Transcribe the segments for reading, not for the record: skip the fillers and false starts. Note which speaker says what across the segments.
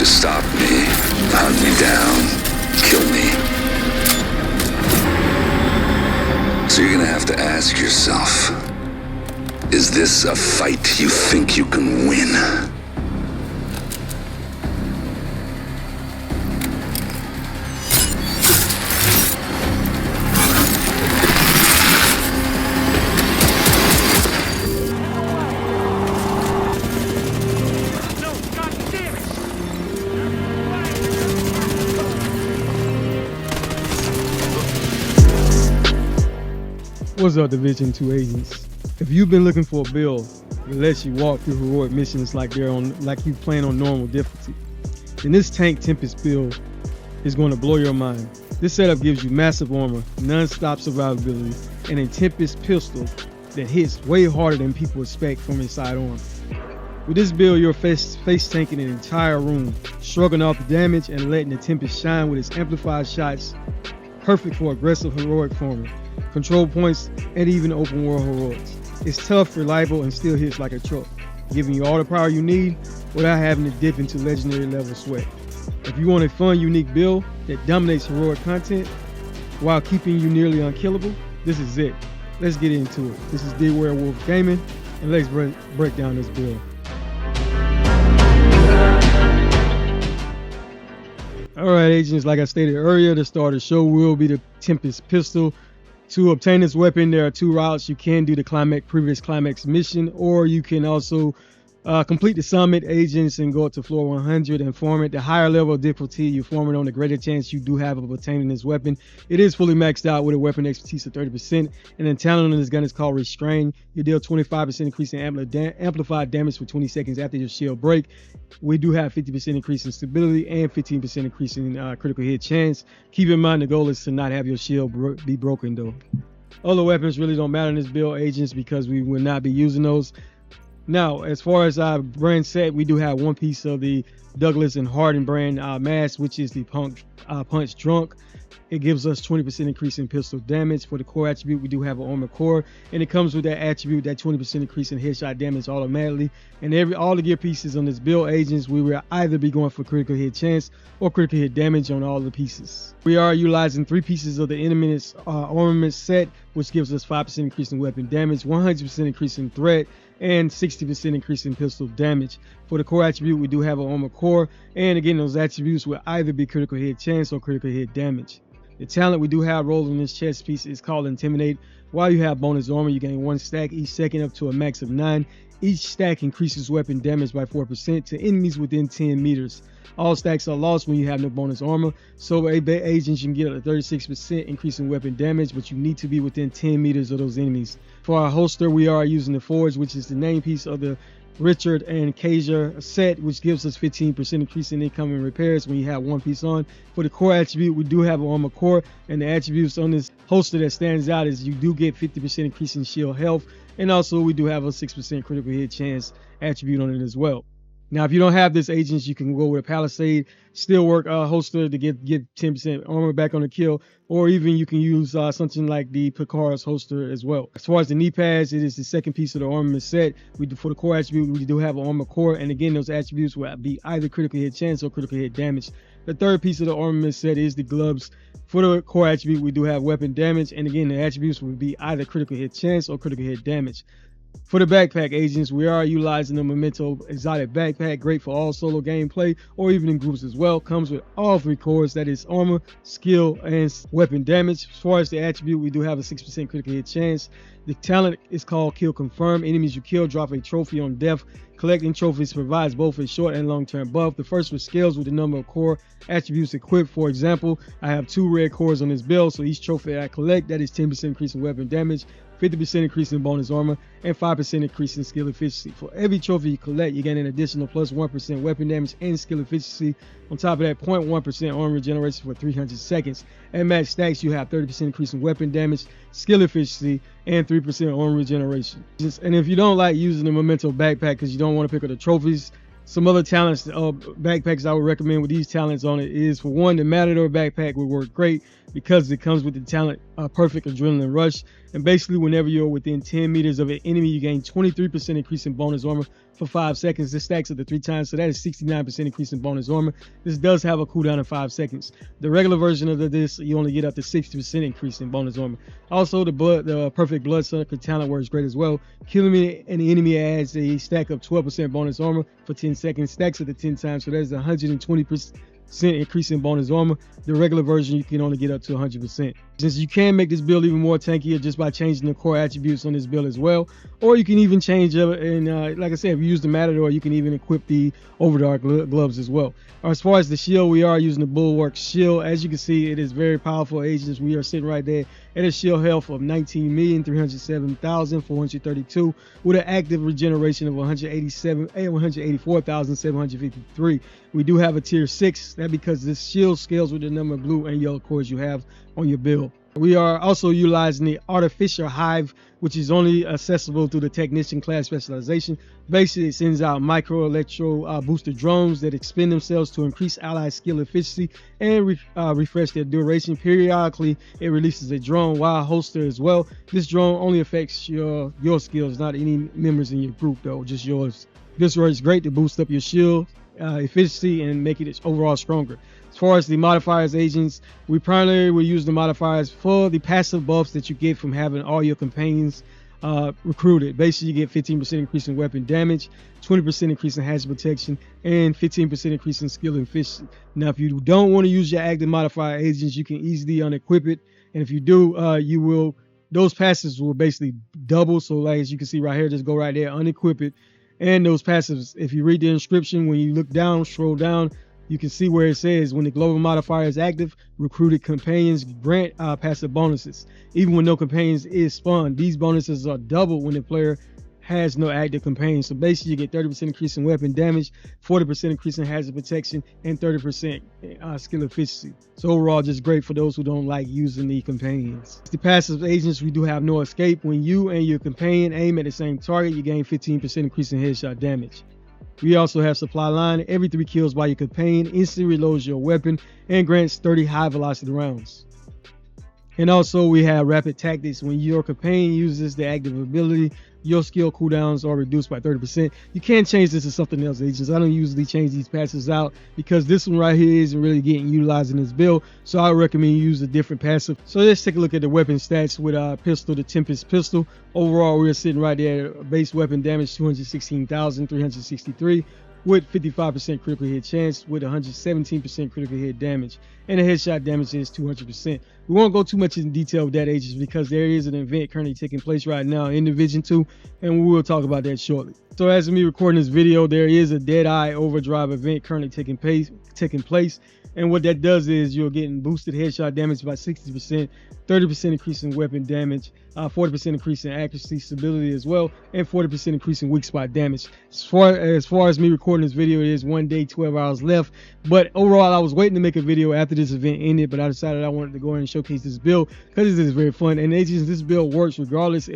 Speaker 1: to stop me, hunt me down, kill me. So you're gonna have to ask yourself, is this a fight you think you can win?
Speaker 2: What's up, Division 2 agents? If you've been looking for a build that lets you walk through heroic missions like you playing on normal difficulty, then this Tank Tempest build is going to blow your mind. This setup gives you massive armor, non-stop survivability, and a Tempest pistol that hits way harder than people expect from a sidearm. With this build, you're face tanking an entire room, shrugging off the damage and letting the Tempest shine with its amplified shots, perfect for aggressive heroic farming, control points, and even open world heroics. It's tough, reliable, and still hits like a truck, giving you all the power you need without having to dip into legendary level sweat. If you want a fun, unique build that dominates heroic content while keeping you nearly unkillable, this is it. Let's get into it. This is Dwerewolf Gaming, and let's break down this build. Alright agents, like I stated earlier, the start of the show will be the Tempest Pistol. To obtain this weapon, there are two routes. You can do the previous climax mission, or you can also complete the summit agents and go up to floor 100 and farm it. The higher level of difficulty you farm it on, the greater chance you do have of obtaining this weapon. It is fully maxed out with a weapon expertise of 30%, and then talent on this gun is called Restrain. You deal 25% increase in amplified damage for 20 seconds after your shield break. We do have 50% increase in stability and 15% increase in critical hit chance. Keep in mind the goal is to not have your shield be broken though. Other weapons really don't matter in this build agents because we will not be using those. Now, as far as our brand set, we do have one piece of the Douglas and Harden brand mask, which is the Punch Drunk. It gives us 20% increase in pistol damage. For the core attribute, we do have an armor core, and it comes with that attribute, that 20% increase in headshot damage automatically. And all the gear pieces on this build agents, we will either be going for critical hit chance or critical hit damage on all the pieces. We are utilizing 3 pieces of the Enemy's armament set, which gives us 5% increase in weapon damage, 100% increase in threat, and 60% increase in pistol damage. For the core attribute, we do have an armor core, and again, those attributes will either be critical hit chance or critical hit damage. The talent we do have rolled in this chest piece is called Intimidate. While you have bonus armor, you gain 1 stack each second up to a max of 9. Each stack increases weapon damage by 4% to enemies within 10 meters. All stacks are lost when you have no bonus armor, so agents you can get a 36% increase in weapon damage, but you need to be within 10 meters of those enemies. For our holster, we are using the Forge, which is the name piece of the Richard and Kaiser set, which gives us 15% increase in incoming repairs when you have one piece on. For the core attribute, we do have an armor core, and the attributes on this holster that stands out is you do get 50% increase in shield health, and also we do have a 6% critical hit chance attribute on it as well. Now, if you don't have this agents, you can go with a Palisade Steelwork holster to get 10% armor back on the kill, or even you can use something like the Picard's holster as well. As far as the knee pads, it is the second piece of the armament set. For the core attribute, we do have an armor core, and again, those attributes will be either critical hit chance or critical hit damage. The third piece of the armament set is the gloves. For the core attribute, we do have weapon damage, and again, the attributes will be either critical hit chance or critical hit damage. For the backpack agents, we are utilizing the Memento Exotic Backpack, great for all solo gameplay or even in groups as well. Comes with all 3 cores, that is armor, skill, and weapon damage. As far as the attribute, we do have a 6% critical hit chance. The talent is called Kill Confirm. Enemies you kill drop a trophy on death. Collecting trophies provides both a short and long-term buff. The first with scales with the number of core attributes equipped. For example, I have 2 red cores on this build, so each trophy I collect, that is 10% increase in weapon damage, 50% increase in bonus armor, and 5% increase in skill efficiency. For every trophy you collect, you gain an additional plus 1% weapon damage and skill efficiency. On top of that, 0.1% armor regeneration for 300 seconds. At max stacks, you have 30% increase in weapon damage, skill efficiency, and 3% armor regeneration. And if you don't like using the Memento backpack because you don't want to pick up the trophies, some other talents, backpacks I would recommend with these talents on it is, for one, the Matador backpack would work great because it comes with the talent Perfect Adrenaline Rush. And basically, whenever you're within 10 meters of an enemy, you gain 23% increase in bonus armor for 5 seconds. This stacks up to 3 times, so that is 69% increase in bonus armor. This does have a cooldown of 5 seconds. The regular version of this, you only get up to 60% increase in bonus armor. Also, the perfect bloodsucker talent works great as well. Killing an enemy adds a stack of 12% bonus armor for 10 seconds, stacks up to 10 times, so that is 120% increase in bonus armor. The regular version you can only get up to 100%. Since you can make this build even more tankier just by changing the core attributes on this build as well, or you can even change it, and like I said, if you use the Matador, you can even equip the Overdark gloves as well. As far as the shield, we are using the Bulwark shield. As you can see, it is very powerful, agents. We are sitting right there at a shield health of 19,307,432 with an active regeneration of 184,753. We do have a tier 6, that because this shield scales with the number of blue and yellow cores you have on your build. We are also utilizing the Artificial Hive, which is only accessible through the Technician class specialization. Basically, it sends out micro electro booster drones that expend themselves to increase ally skill efficiency and refresh their duration. Periodically, it releases a drone while holster as well. This drone only affects your skills, not any members in your group though, just yours. This works great to boost up your shield efficiency and make it overall stronger. As far as the modifiers, agents, we primarily will use the modifiers for the passive buffs that you get from having all your companions recruited. Basically, you get 15% increase in weapon damage, 20% increase in hazard protection, and 15% increase in skill and efficiency. Now, if you don't want to use your active modifier agents, you can easily unequip it. And if you do, those passives will basically double. So like as you can see right here, just go right there, unequip it. And those passives, if you read the inscription, when you look down, scroll down, you can see where it says when the global modifier is active, recruited companions grant passive bonuses. Even when no companions is spawned, these bonuses are double when the player has no active companions. So basically you get 30% increase in weapon damage, 40% increase in hazard protection, and 30% skill efficiency. So overall, just great for those who don't like using the companions. The passive agents, we do have no escape. When you and your companion aim at the same target, you gain 15% increase in headshot damage. We also have supply line. Every 3 kills by your companion instantly reloads your weapon and grants 30 high velocity rounds. And also we have rapid tactics. When your companion uses the active ability, your skill cooldowns are reduced by 30%. You can change this to something else, agents. I don't usually change these passives out because this one right here isn't really getting utilized in this build. So I recommend you use a different passive. So let's take a look at the weapon stats with our pistol, the Tempest Pistol. Overall, we're sitting right there at base weapon damage 216,363 with 55% critical hit chance with 117% critical hit damage. And the headshot damage is 200%. We won't go too much in detail with that, agents, because there is an event currently taking place right now in Division 2, and we will talk about that shortly. So as of me recording this video, there is a Deadeye Overdrive event currently taking place. And what that does is you're getting boosted headshot damage by 60%, 30% increase in weapon damage, 40% increase in accuracy, stability as well, and 40% increase in weak spot damage. As far as me recording this video, it is 1 day, 12 hours left. But overall, I was waiting to make a video after this event ended, but I decided I wanted to go ahead and showcase this build because this is very fun. And agents, this build works regardless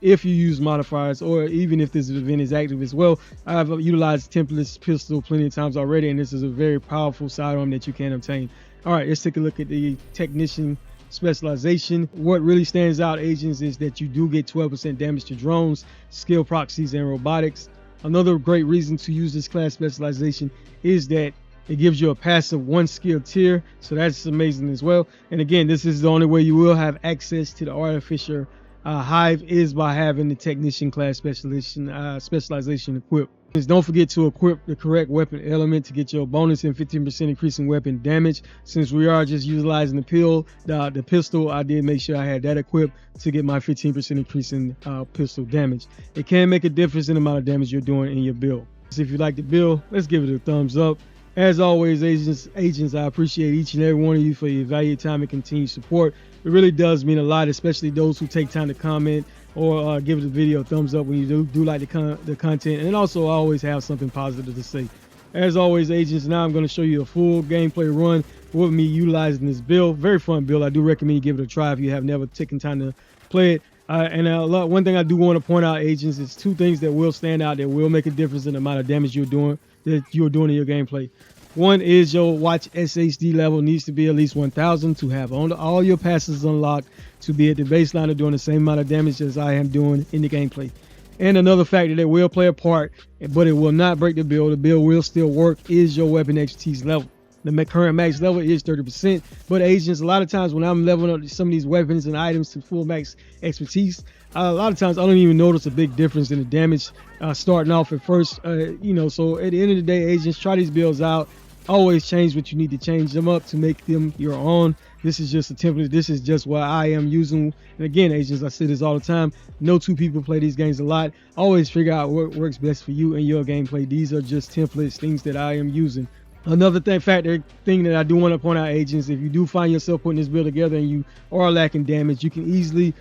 Speaker 2: if you use modifiers or even if this event is active as well. I've utilized Tempest Pistol plenty of times already, and this is a very powerful sidearm that you can obtain. All right, let's take a look at the Technician specialization. What really stands out, agents, is that you do get 12% damage to drones, skill proxies, and robotics. Another great reason to use this class specialization is that it gives you a passive 1 skill tier, so that's amazing as well. And again, this is the only way you will have access to the Artificial Hive is by having the Technician class specialization equipped. Just don't forget to equip the correct weapon element to get your bonus and 15% increase in weapon damage. Since we are just utilizing the pistol, I did make sure I had that equipped to get my 15% increase in pistol damage. It can make a difference in the amount of damage you're doing in your build. So if you like the build, let's give it a thumbs up. As always, agents, I appreciate each and every one of you for your valued time and continued support. It really does mean a lot, especially those who take time to comment or give the video a thumbs up when you do like the content. And also, I always have something positive to say. As always, agents, now I'm going to show you a full gameplay run with me utilizing this build. Very fun build. I do recommend you give it a try if you have never taken time to play it. One thing I do want to point out, agents, is 2 things that will stand out that will make a difference in the amount of damage you're doing in your gameplay. One is your watch SHD level needs to be at least 1000 to have all your passes unlocked to be at the baseline of doing the same amount of damage as I am doing in the gameplay. And another factor that will play a part, but it will not break the build. The build will still work, is your weapon expertise level. The current max level is 30%, but agents, a lot of times when I'm leveling up some of these weapons and items to full max expertise, a lot of times I don't even notice a big difference in the damage starting off at first. You know, so at the end of the day, agents, try these builds out. Always change what you need to change them up to make them your own. This is just a template. This is just what I am using. And again, agents, I say this all the time. No two people play these games a lot. Always figure out what works best for you and your gameplay. These are just templates, things that I am using. Another thing that I do want to point out, agents, if you do find yourself putting this build together and you are lacking damage, you can easily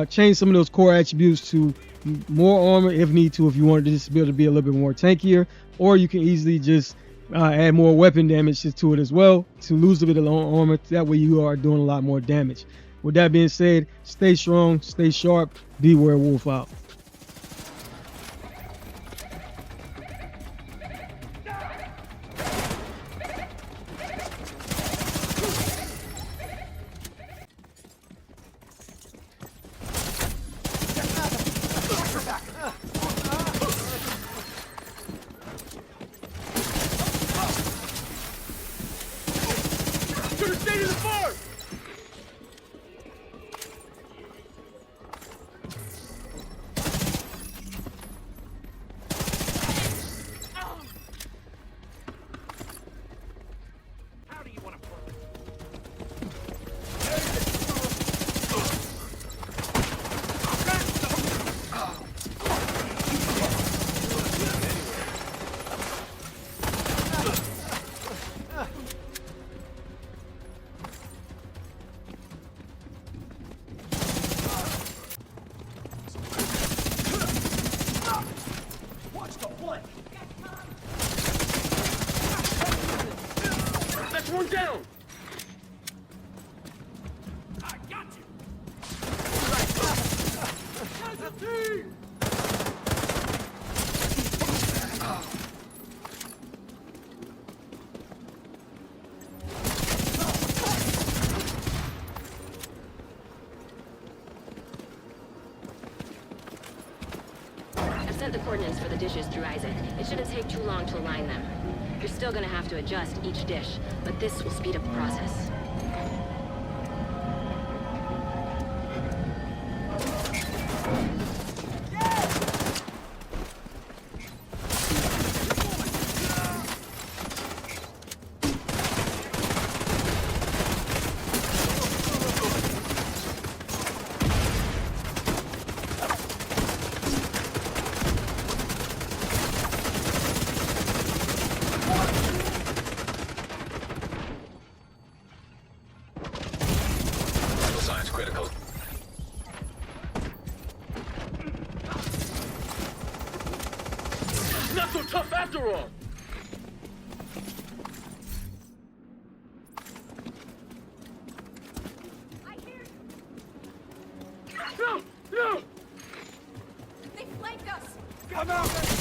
Speaker 2: change some of those core attributes to more armor if need to, if you wanted this build to be a little bit more tankier, or you can easily just add more weapon damage to it as well to lose a bit of armor. That way you are doing a lot more damage. With that being said, stay strong, stay sharp, be Dwerewolf out.
Speaker 3: One down! I got you! As a team!
Speaker 4: I've sent the coordinates for the dishes through Isaac. It shouldn't take too long to align them. You're still gonna have to adjust each dish, but this will speed up the process.
Speaker 1: Critical.
Speaker 3: Not so tough after all!
Speaker 5: I hear you.
Speaker 3: No! No!
Speaker 5: They flanked us.
Speaker 3: Come out!
Speaker 5: Spotted.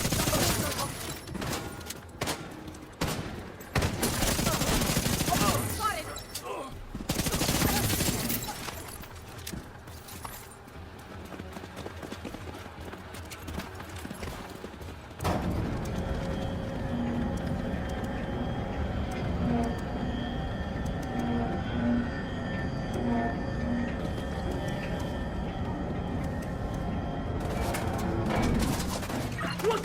Speaker 3: Look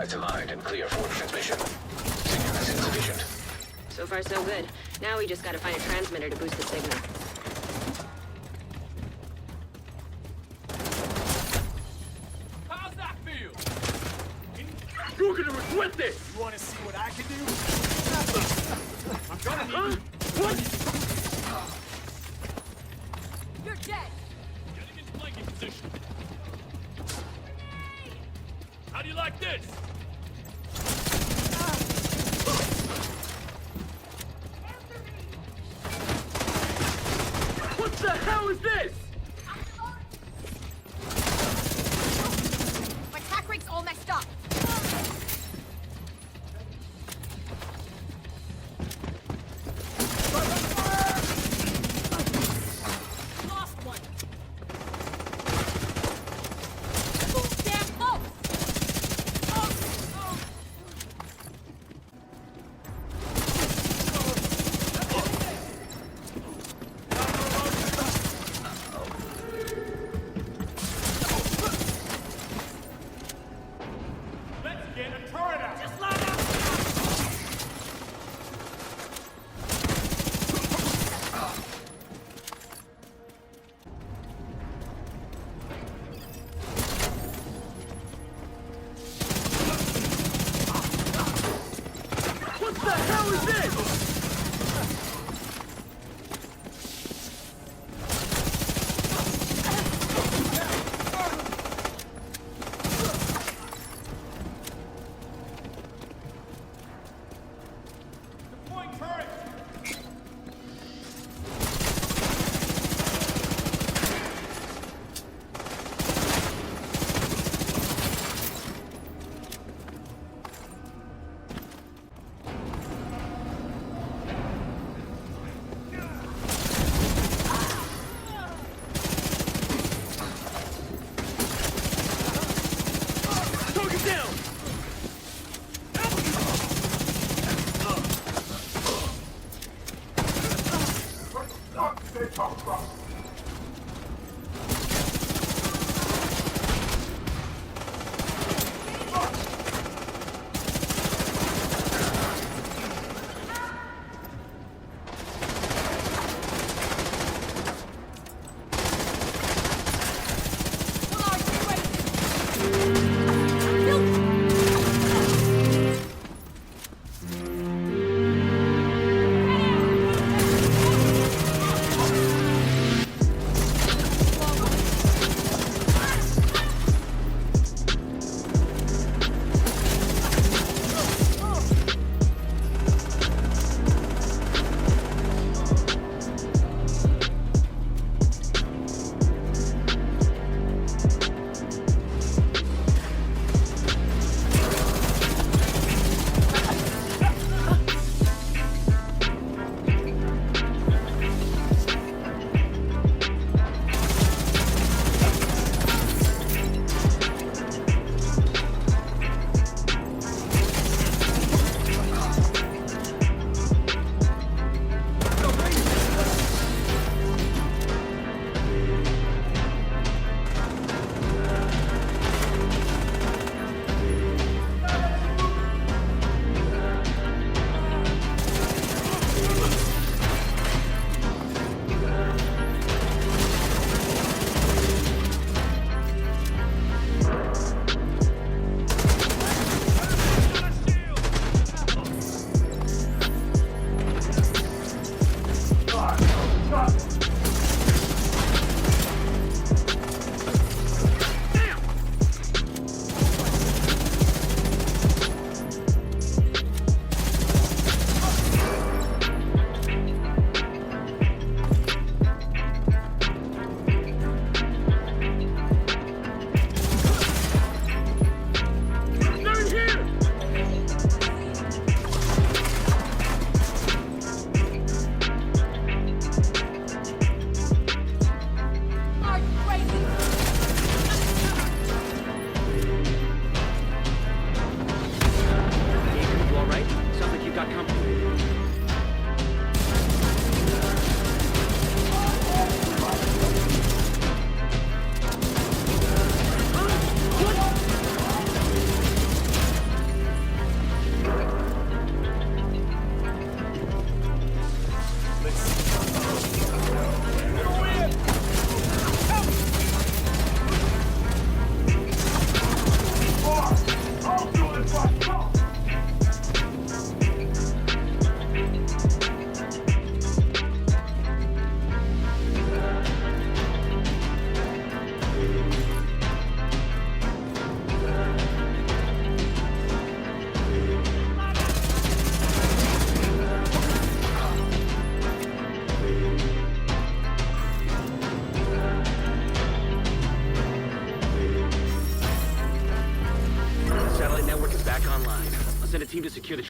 Speaker 6: Satellites aligned and clear for transmission. Signal is insufficient.
Speaker 4: So far, so good. Now we just gotta find a transmitter to boost the signal.
Speaker 3: How's that feel? You're gonna regret this!
Speaker 7: You want to see what I can do?
Speaker 3: I'm gonna need you. What?
Speaker 5: You're dead.
Speaker 3: Getting in flanking position. How do you like this? What the hell is this?
Speaker 5: My tack rig's all messed up. Lost one. Too damn close.
Speaker 3: Let's get a turret out. Just line up. What the hell is this? Deploying turret. Target down!
Speaker 7: Stay tough, bro.